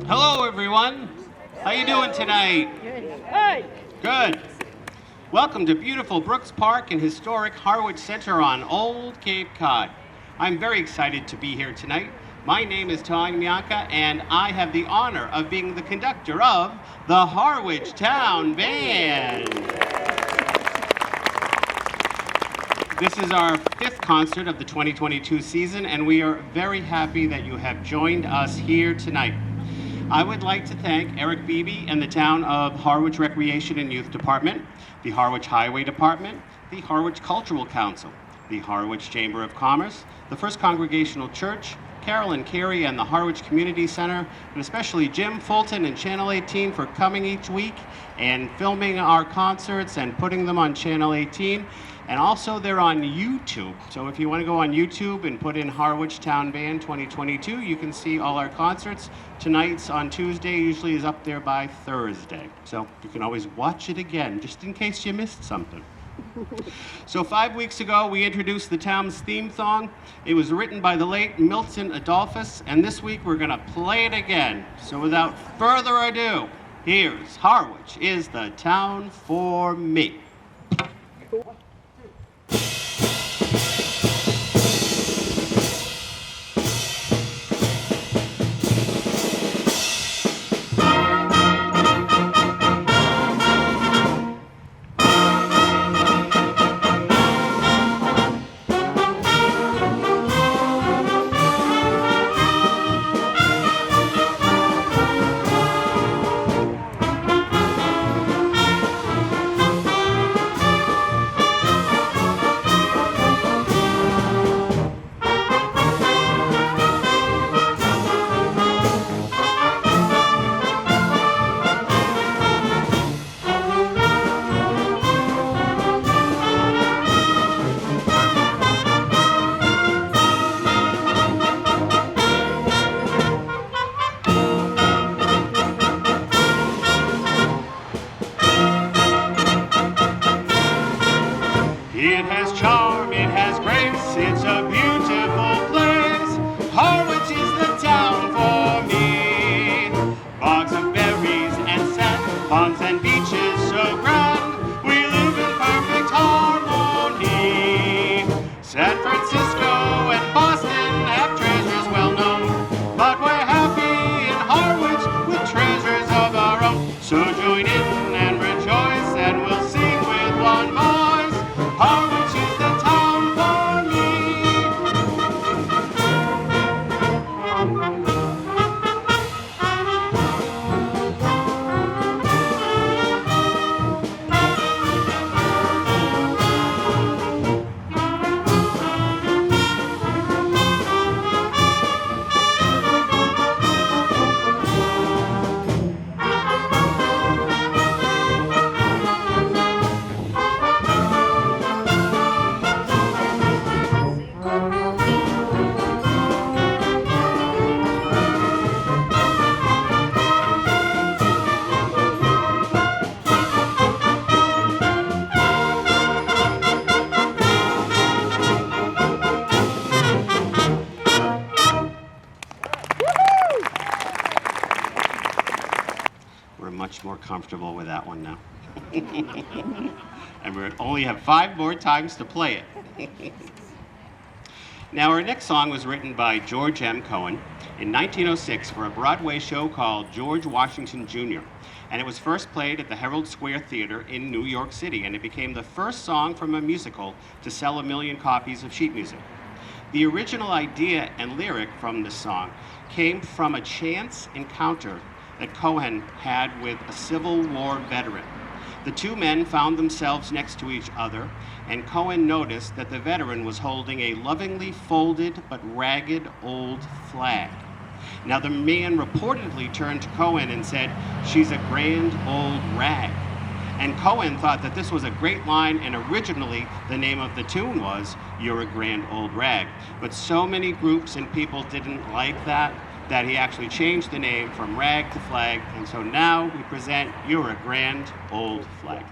Hello, everyone. How you doing tonight? Hey! Good. Welcome to beautiful Brooks Park and historic Harwich Center on Old Cape Cod. I'm very excited to be here tonight. My name is Tony Mianca, and I have the honor of being the conductor of the Harwich Town Band. This is our fifth concert of the 2022 season, and we are very happy that you have joined us here tonight. I would like to thank Eric Beebe and the Town of Harwich Recreation and Youth Department, the Harwich Highway Department, the Harwich Cultural Council, the Harwich Chamber of Commerce, the First Congregational Church, Carolyn Carey and the Harwich Community Center, and especially Jim Fulton and Channel 18 for coming each week and filming our concerts and putting them on Channel 18. And also they're on YouTube. So if you want to go on YouTube and put in Harwich Town Band 2022, you can see all our concerts. Tonight's on Tuesday, usually is up there by Thursday. So you can always watch it again, just in case you missed something. So 5 weeks ago, we introduced the town's theme song. It was written by the late Milton Adolphus, and this week we're gonna play it again. So without further ado, here's Harwich is the Town for Me. It has charm, it has grace, it's a beautiful place. Harwich is the town for me. Bogs of berries and sand, ponds and beaches so grand. We live in perfect harmony. San Francisco and Boston have treasures well known, but we're happy in Harwich with treasures of our own. So join in and rejoice, and we'll sing with one voice. Harwich is the town for We're much more comfortable with that one now. And we only have 5 more times to play it. Now, our next song was written by George M. Cohen in 1906 for a Broadway show called George Washington Jr. And it was first played at the Herald Square Theater in New York City, and it became the first song from a musical to sell 1 million copies of sheet music. The original idea and lyric from this song came from a chance encounter that Cohen had with a Civil War veteran. The two men found themselves next to each other, and Cohen noticed that the veteran was holding a lovingly folded but ragged old flag. Now, the man reportedly turned to Cohen and said, "She's a grand old rag." And Cohen thought that this was a great line, and originally the name of the tune was "You're a Grand Old Rag." But so many groups and people didn't like that he actually changed the name from rag to flag, and so now we present "You're a Grand Old Flag."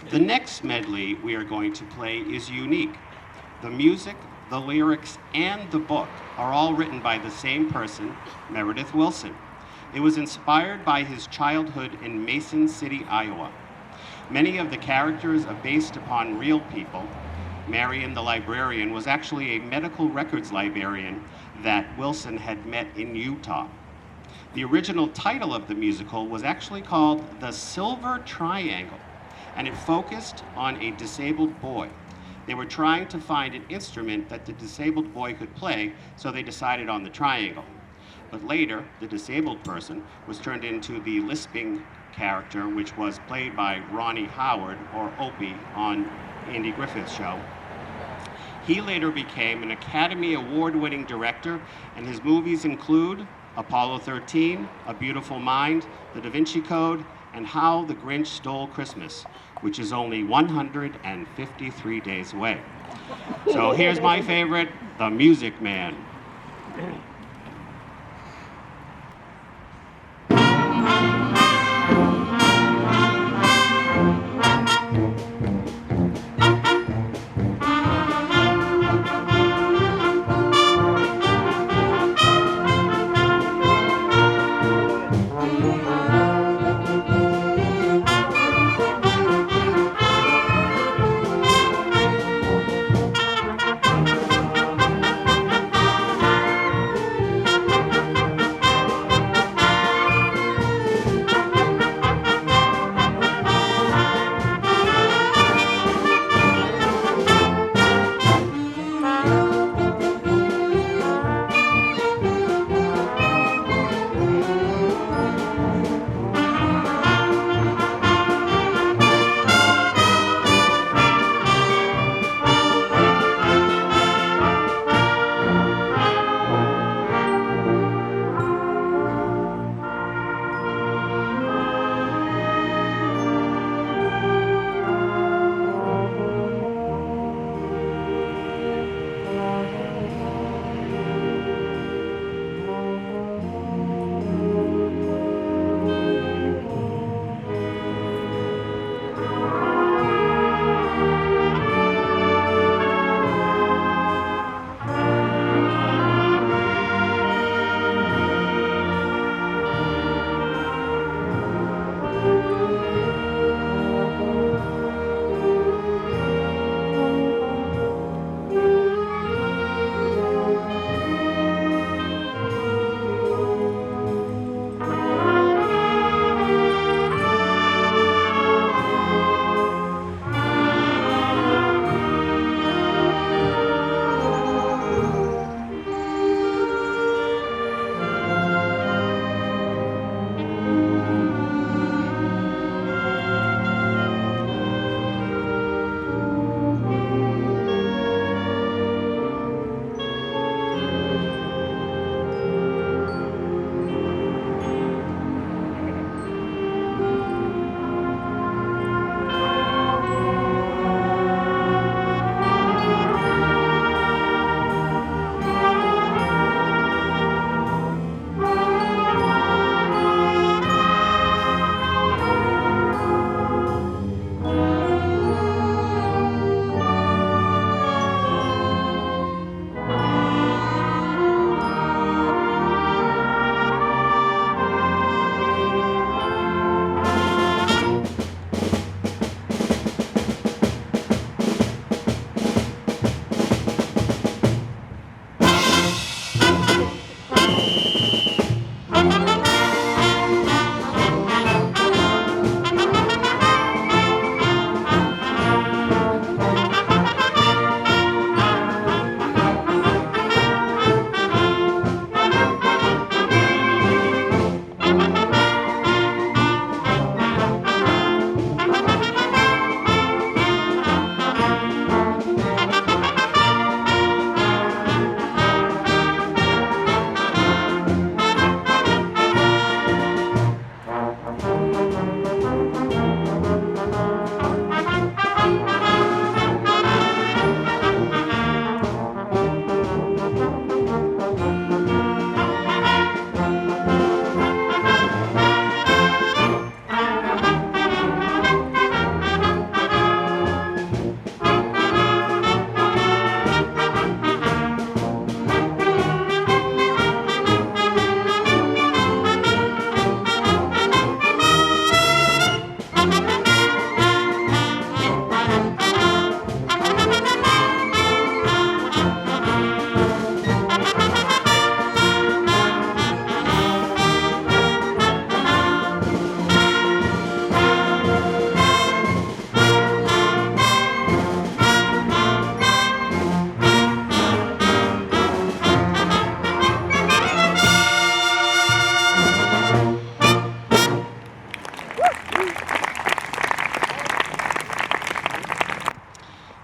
The next medley we are going to play is unique. The music, the lyrics, and the book are all written by the same person, Meredith Willson. It was inspired by his childhood in Mason City, Iowa. Many of the characters are based upon real people. Marion the librarian was actually a medical records librarian that Wilson had met in Utah. The original title of the musical was actually called The Silver Triangle, and it focused on a disabled boy. They were trying to find an instrument that the disabled boy could play, so they decided on the triangle. But later, the disabled person was turned into the lisping character, which was played by Ronnie Howard, or Opie, on Andy Griffith's show. He later became an Academy Award-winning director, and his movies include Apollo 13, A Beautiful Mind, The Da Vinci Code, and How the Grinch Stole Christmas, which is only 153 days away. So here's my favorite, The Music Man.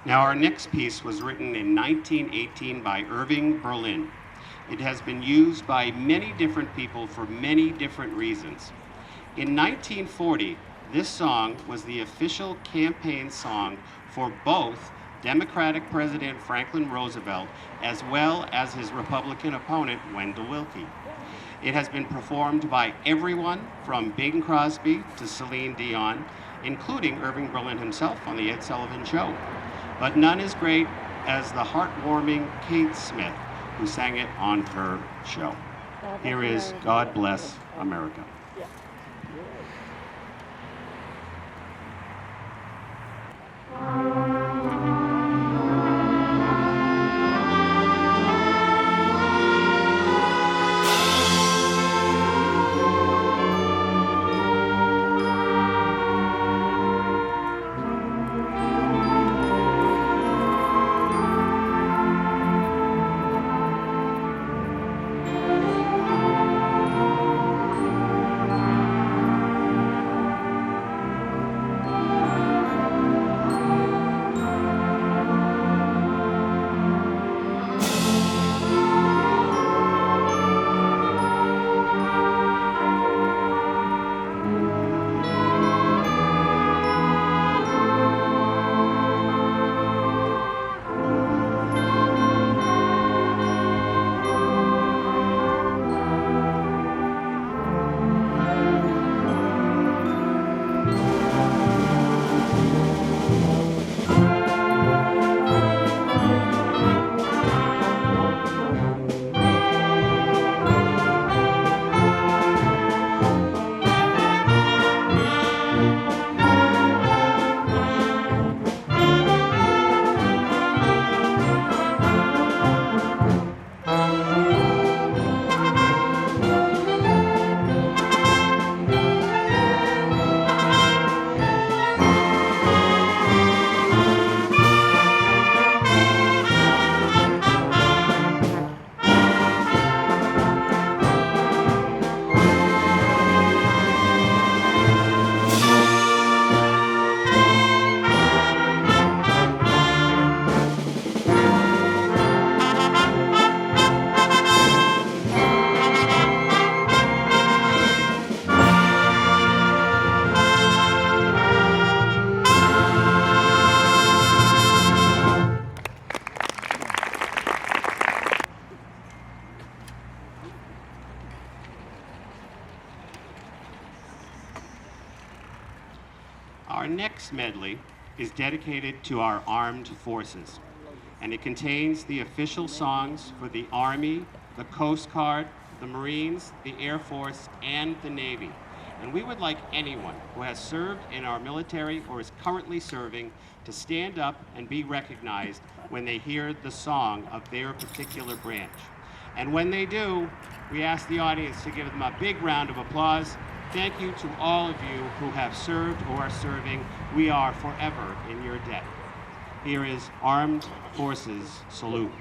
Now, our next piece was written in 1918 by Irving Berlin. It has been used by many different people for many different reasons. In 1940, this song was the official campaign song for both Democratic President Franklin Roosevelt as well as his Republican opponent, Wendell Willkie. It has been performed by everyone from Bing Crosby to Celine Dion, including Irving Berlin himself on The Ed Sullivan Show. But none as great as the heartwarming Kate Smith, who sang it on her show. Here is God Bless America. Our next medley is dedicated to our armed forces, and it contains the official songs for the Army, the Coast Guard, the Marines, the Air Force, and the Navy. And we would like anyone who has served in our military or is currently serving to stand up and be recognized when they hear the song of their particular branch. And when they do, we ask the audience to give them a big round of applause. Thank you to all of you who have served or are serving. We are forever in your debt. Here is Armed Forces Salute.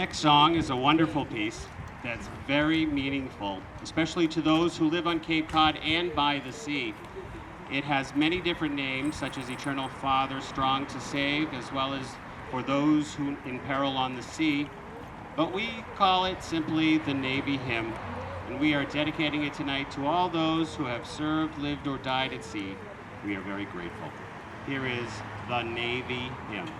next song is a wonderful piece that's very meaningful, especially to those who live on Cape Cod and by the sea. It has many different names, such as Eternal Father, Strong to Save, as well as For Those Who in Peril on the Sea. But we call it simply the Navy Hymn, and we are dedicating it tonight to all those who have served, lived, or died at sea. We are very grateful. Here is the Navy Hymn.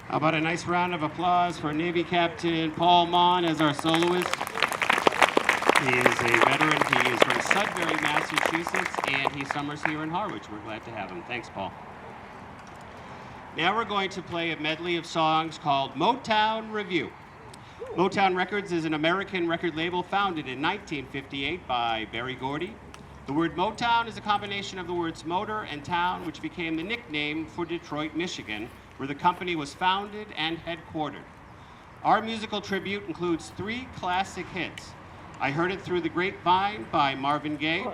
How about a nice round of applause for Navy Captain Paul Mon as our soloist? He is a veteran. He is from Sudbury, Massachusetts, and he summers here in Harwich. We're glad to have him. Thanks, Paul. Now we're going to play a medley of songs called Motown Review. Motown Records is an American record label founded in 1958 by Berry Gordy. The word Motown is a combination of the words motor and town, which became the nickname for Detroit, Michigan, where the company was founded and headquartered. Our musical tribute includes 3 classic hits: I Heard It Through the Grapevine by Marvin Gaye,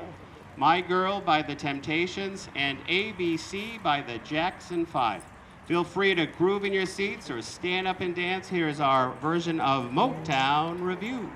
My Girl by The Temptations, and ABC by the Jackson 5. Feel free to groove in your seats or stand up and dance. Here's our version of Motown Review.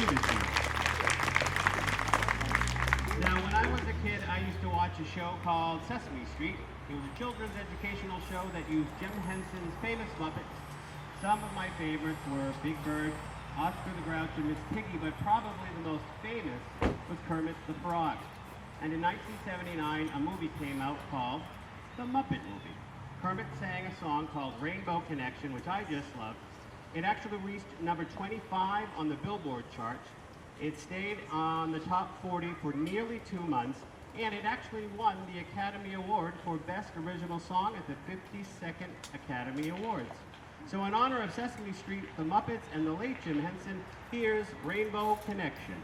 previously. Now, when I was a kid, I used to watch a show called Sesame Street. It was a children's educational show that used Jim Henson's famous Muppets. Some of my favorites were Big Bird, Oscar the Grouch, and Miss Piggy, but probably the most famous was Kermit the Frog. And in 1979, a movie came out called The Muppet Movie. Kermit sang a song called Rainbow Connection, which I just loved. It actually reached number 25 on the Billboard charts. It stayed on the top 40 for nearly 2 months, and it actually won the Academy Award for Best Original Song at the 52nd Academy Awards. So in honor of Sesame Street, the Muppets, and the late Jim Henson, here's Rainbow Connection.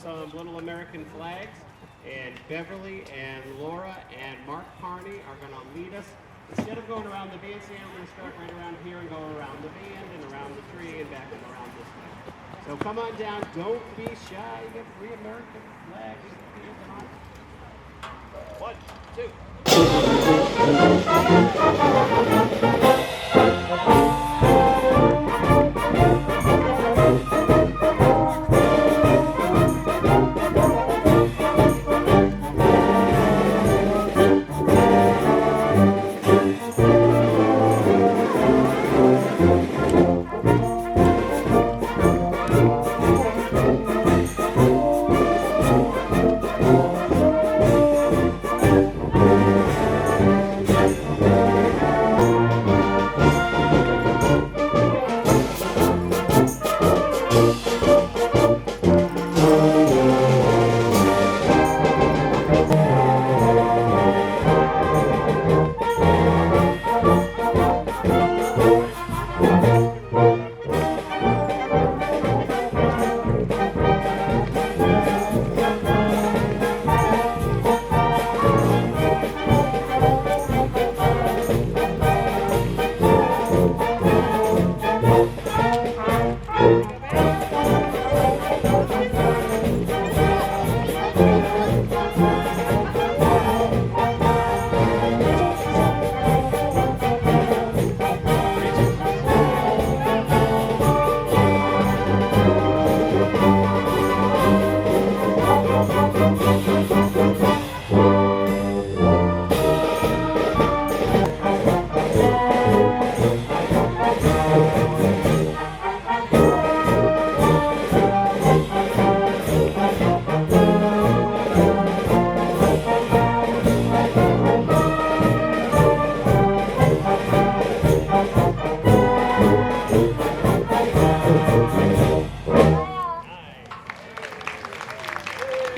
Some little American flags, and Beverly and Laura and Mark Carney are going to lead us. Instead of going around the bandstand, we're going to start right around here and go around the band and around the tree and back and around this way. So come on down, don't be shy, you get 3 American flags. Come on. 1, 2.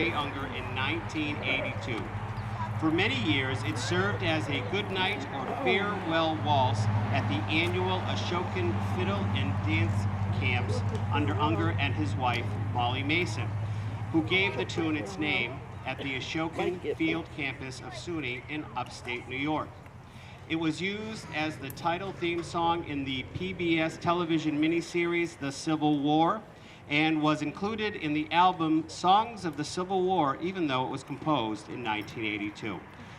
Unger in 1982. For many years, it served as a goodnight or farewell waltz at the annual Ashokan fiddle and dance camps under Unger and his wife, Molly Mason, who gave the tune its name at the Ashokan Field campus of SUNY in upstate New York. It was used as the title theme song in the PBS television miniseries The Civil War, and was included in the album Songs of the Civil War, even though it was composed in 1982.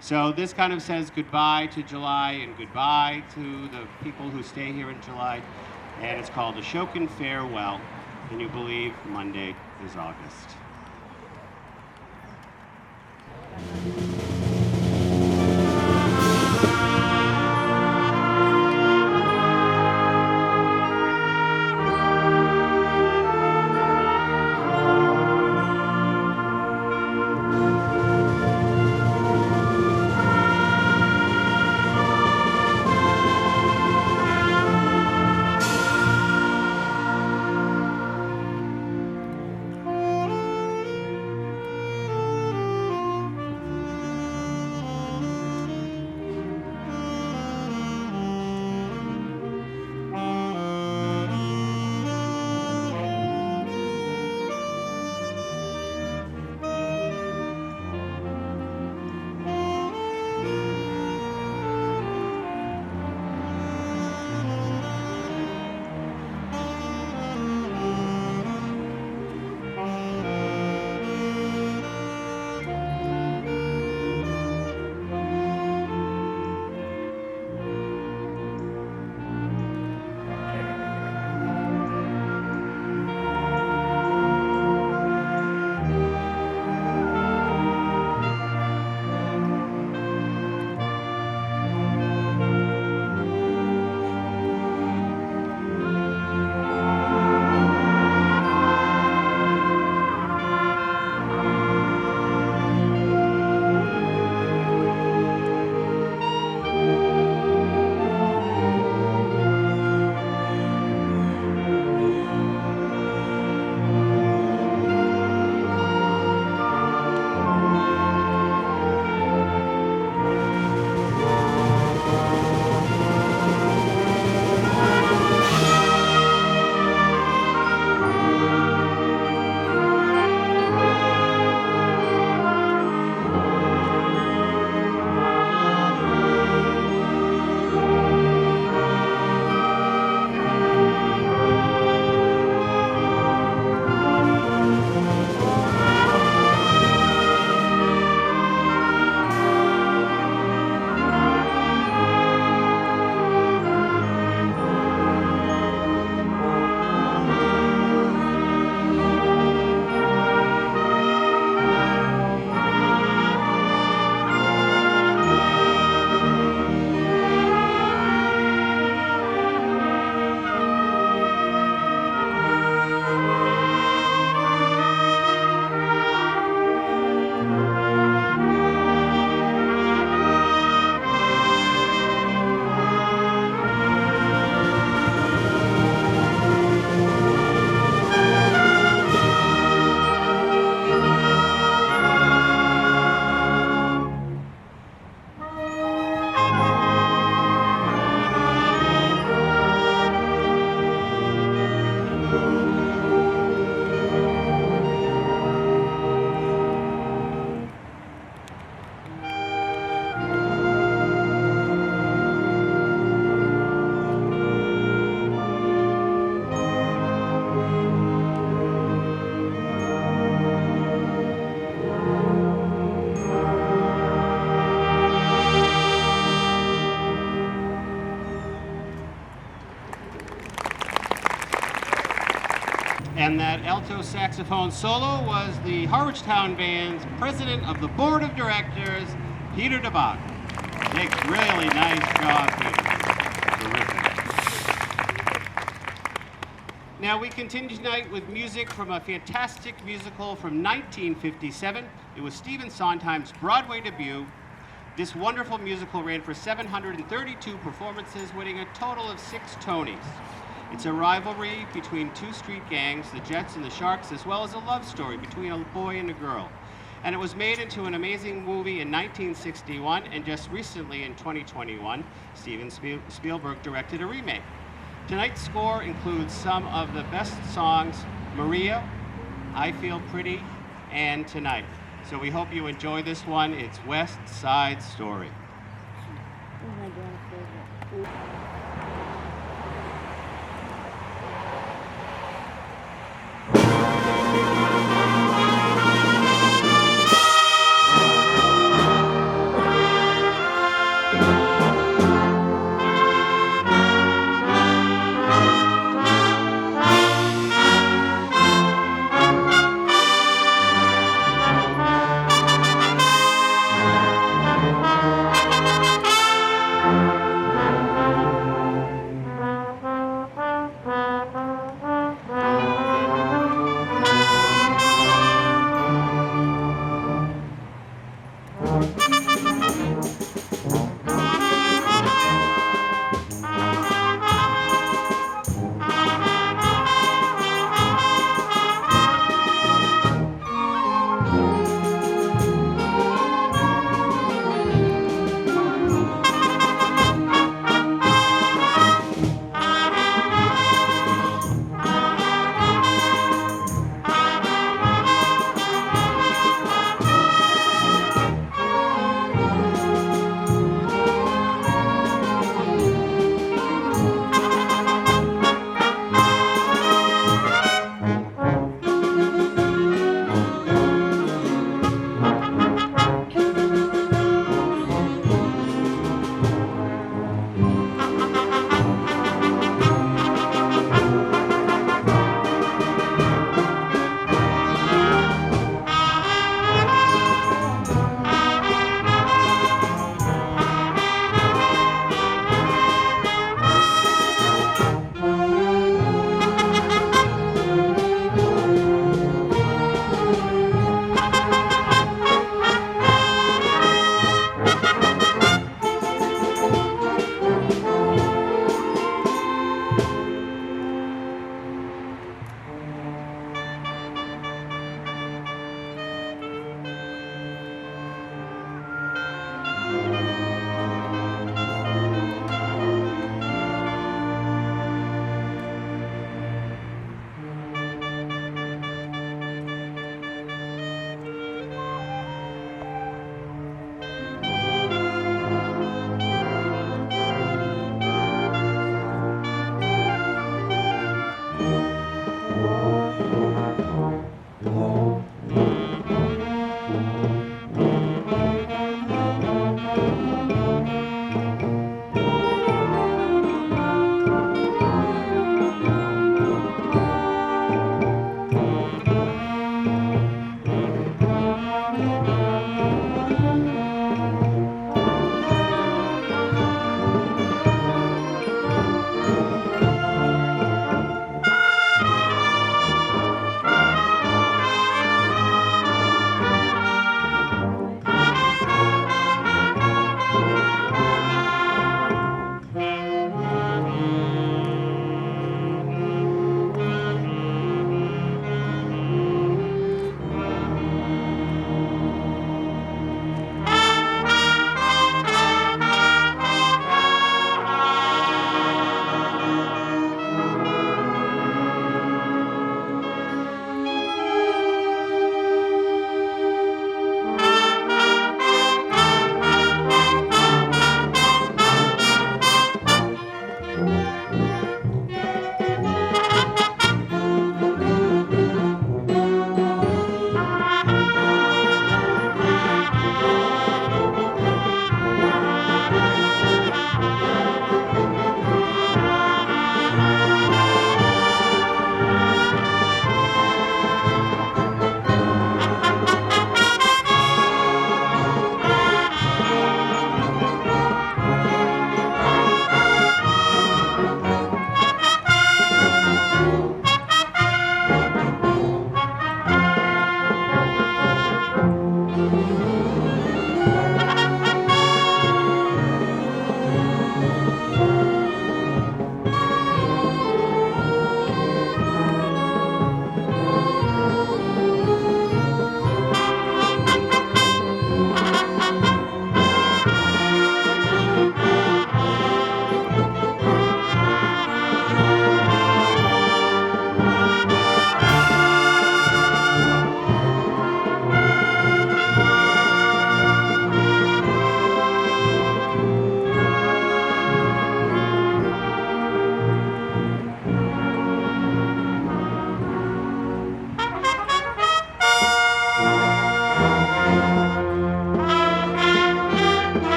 So this kind of says goodbye to July and goodbye to the people who stay here in July, and it's called Ashokan Farewell. Can you believe Monday is August? And that alto saxophone solo was the Harwich Town Band's president of the board of directors, Peter DeBach. Really nice job, Peter. Terrific. Now we continue tonight with music from a fantastic musical from 1957. It was Stephen Sondheim's Broadway debut. This wonderful musical ran for 732 performances, winning a total of 6 Tonys. It's a rivalry between two street gangs, the Jets and the Sharks, as well as a love story between a boy and a girl. And it was made into an amazing movie in 1961, and just recently in 2021, Steven Spielberg directed a remake. Tonight's score includes some of the best songs, Maria, I Feel Pretty, and Tonight. So we hope you enjoy this one. It's West Side Story. Oh my God, favorite.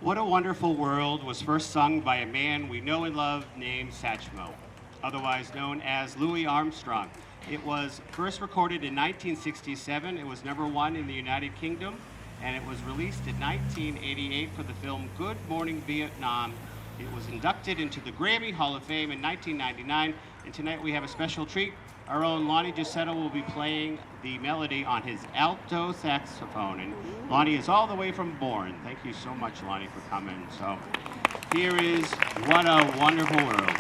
What a Wonderful World was first sung by a man we know and love named Satchmo, otherwise known as Louis Armstrong. It was first recorded in 1967. It was number one in the United Kingdom, and it was released in 1988 for the film Good Morning Vietnam. It was inducted into the Grammy Hall of Fame in 1999, and tonight we have a special treat. Our own Lonnie Giussetta will be playing the melody on his alto saxophone. And Lonnie is all the way from Bourne. Thank you so much, Lonnie, for coming. So here is What a Wonderful World.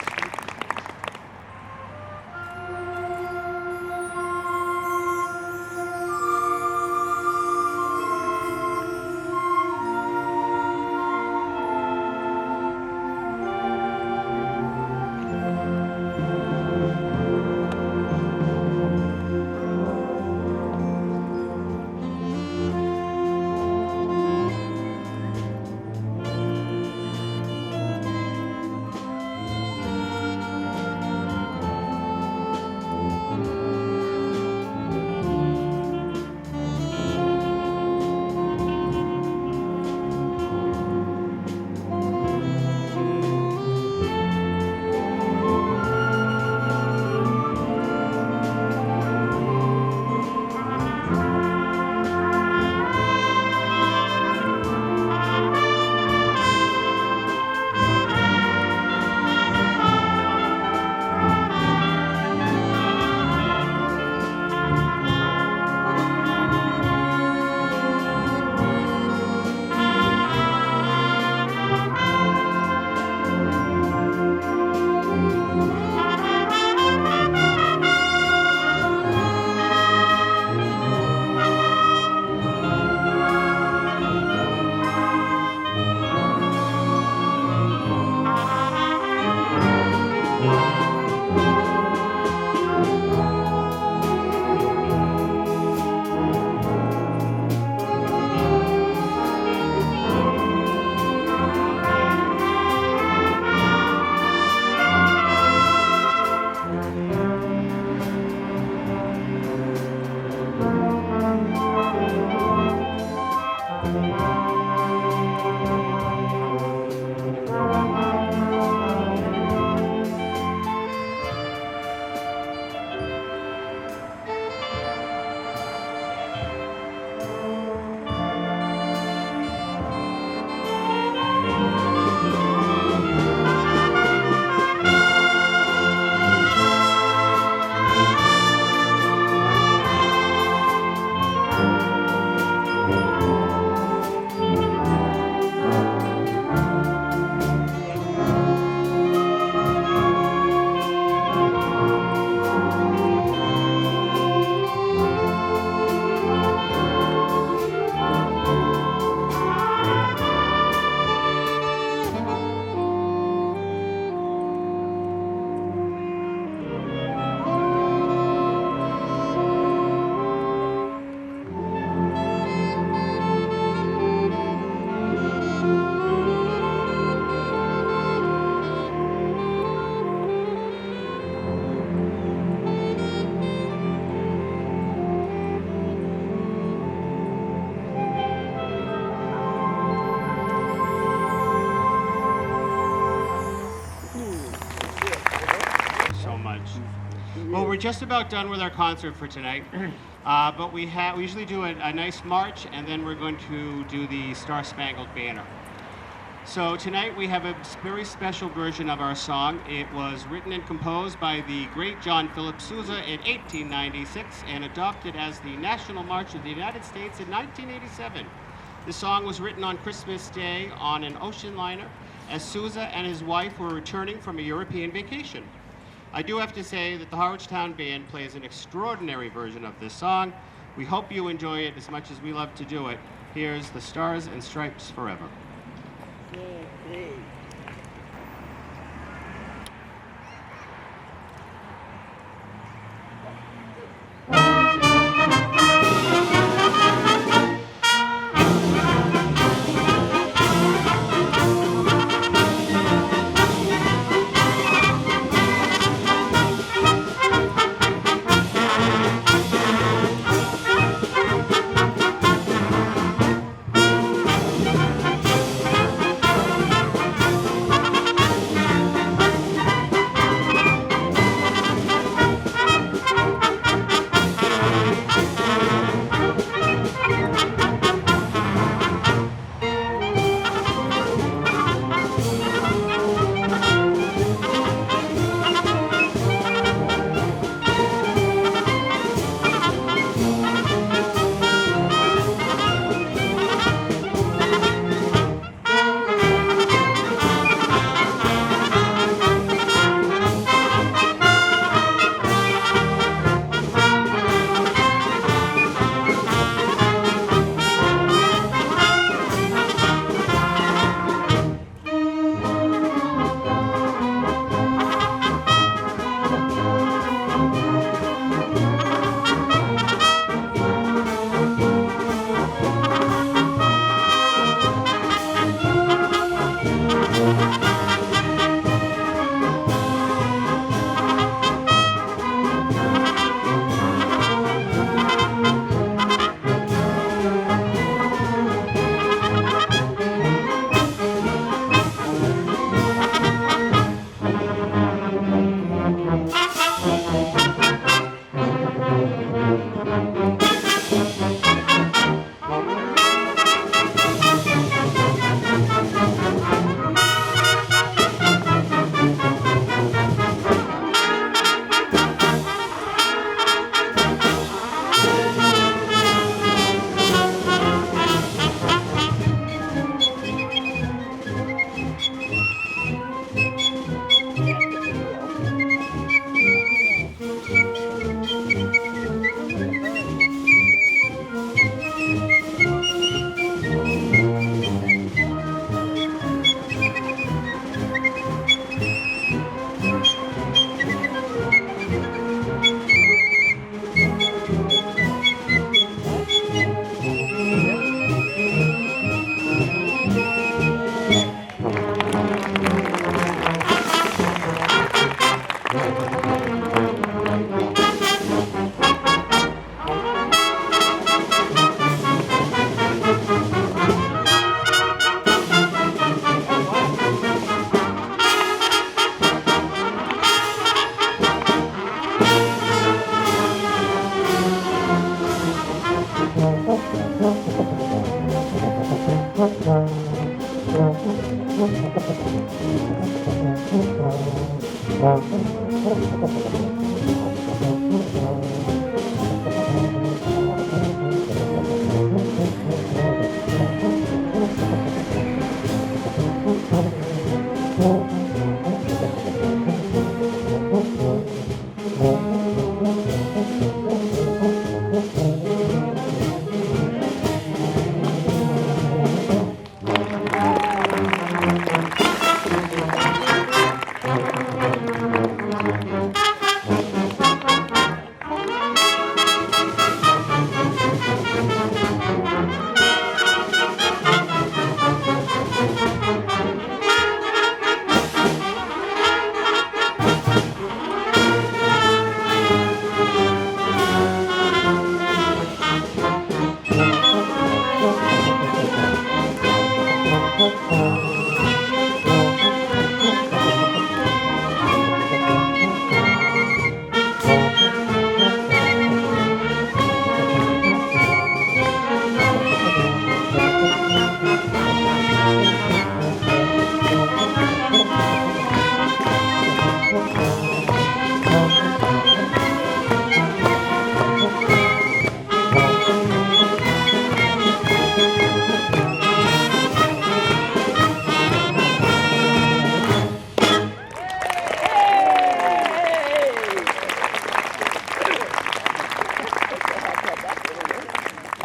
Well, we're just about done with our concert for tonight, but we usually do a nice march, and then we're going to do the Star Spangled Banner. So tonight we have a very special version of our song. It was written and composed by the great John Philip Sousa in 1896 and adopted as the National March of the United States in 1987. The song was written on Christmas Day on an ocean liner as Sousa and his wife were returning from a European vacation. I do have to say that the Harwich Town Band plays an extraordinary version of this song. We hope you enjoy it as much as we love to do it. Here's the Stars and Stripes Forever.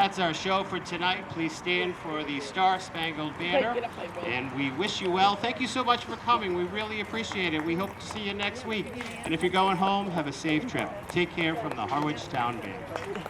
That's our show for tonight. Please stand for the Star Spangled Banner, and we wish you well. Thank you so much for coming. We really appreciate it. We hope to see you next week. And if you're going home, have a safe trip. Take care from the Harwich Town Band.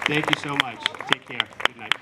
Thank you so much. Take care. Good night.